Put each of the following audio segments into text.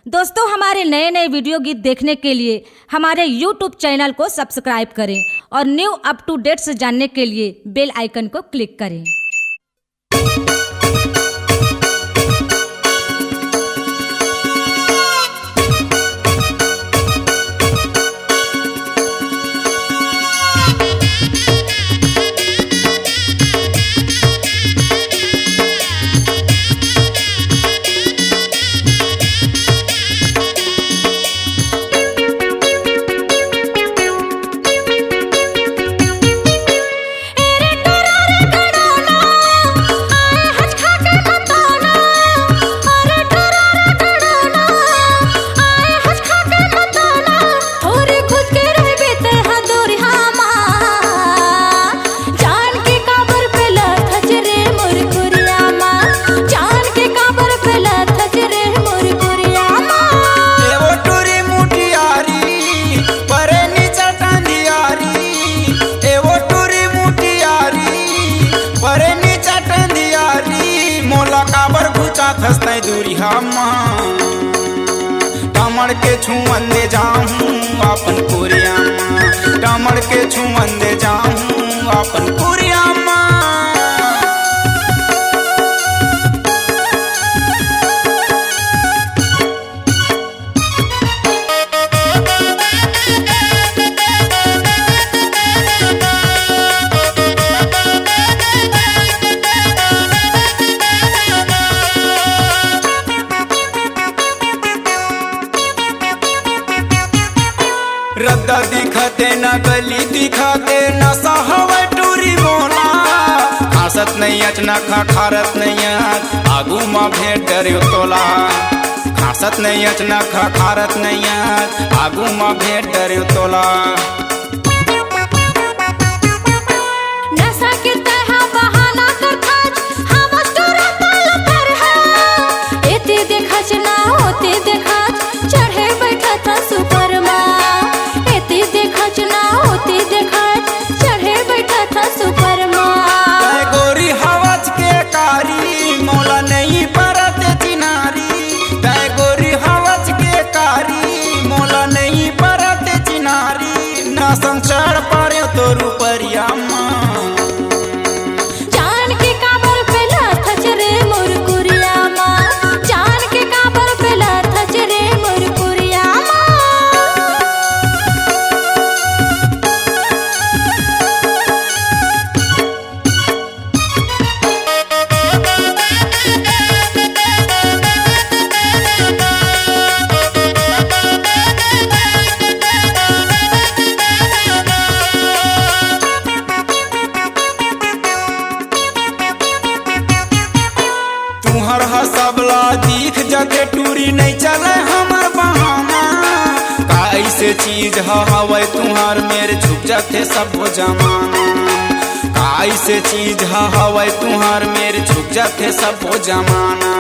दोस्तों, हमारे नए नए वीडियो गीत देखने के लिए हमारे YouTube चैनल को सब्सक्राइब करें और न्यू अप टू डेट्स जानने के लिए बेल आइकन को क्लिक करें। खस्ते दूरी हम टमड़ के छुअन दे जाऊं अपन पुरिया टमड़ के छुअन दे जाऊं अपन पुरिया रद्दा दिखते न गली दिखते न सहवे टूरी बोला खासत नहीं अचना खारत नहीं आगू माँ भेंट डरे तोला खासत नहीं अचना खारत नहीं आगू माँ भेंट डरे तोला संसार पर तोरू परिया जान के काबर पेला थचरे मोर कुरिया माँ जान के काबर पेला थचरे मोर कुरिया सबला दिख जाते टूरी नहीं चले हमर बहाना कैसे चीज हवे तुम्हार मेरे छुप जाते सब जमाना कैसे चीज हवे तुम्हार मेरे छुप जाते सब जमाना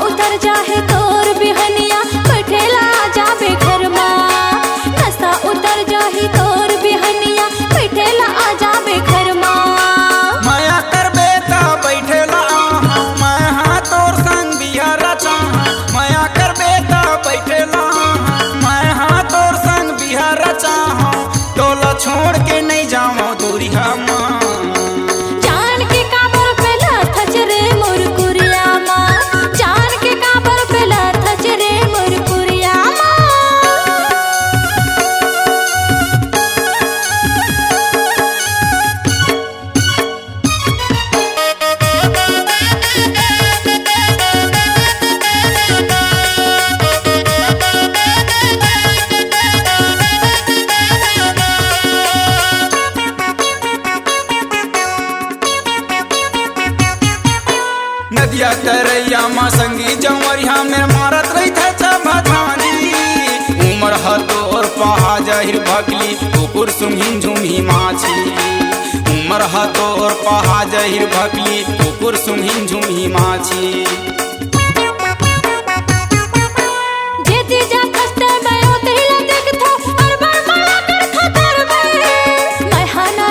उतर जाहे तोर बिहनिया बैठेला जाबे घर माँ उतर जाही तोर बिहनिया बैठेला आ जाबे घर माँ माया कर बेटा बैठेला मैं हाँ तोर संग बिहार चाह माया कर बेटा बैठेला मैं हाँ तोर संग बिहार चाह टोला छोड़ के नहीं जाऊँ दूरी हम जान के काबर पेला थचरे मोर कुरिया माँ जान के काबर पेला थचरे मोर कुरिया नदिया तरैया माँ संगी जमरिया में मारत रही था चमधानी उमर हतोर पहा जहिर भगली कुकुर सुमहिन झुमही माछी उमर हतोर पहा जहिर भगली कुकुर सुमहिन झुमही माछी जेती जा खस्ते मैं होते ही देख था और बड़ बड़ा कर था तर में मैं हाना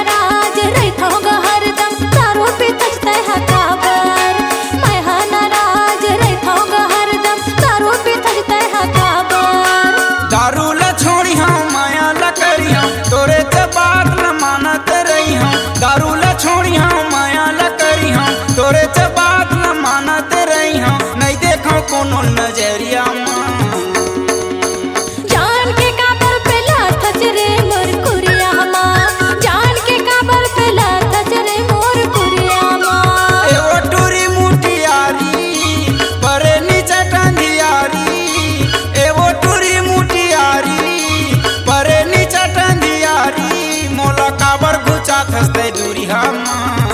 कुरिया माँ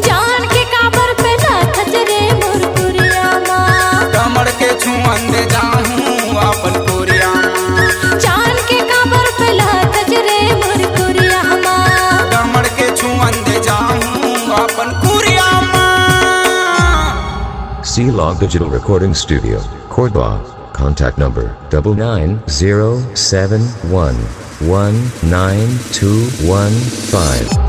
जान के काबर पे लाथच रे मोर कुरिया माँ कमर के छुअन दे जाऊं अपन कुरिया माँ जान के काबर पे लाथच रे मोर कुरिया माँ कमर के छुअन दे जाऊं अपन कुरिया माँ C-Log Digital Recording Studio, Cordoba. Contact number 99071192215.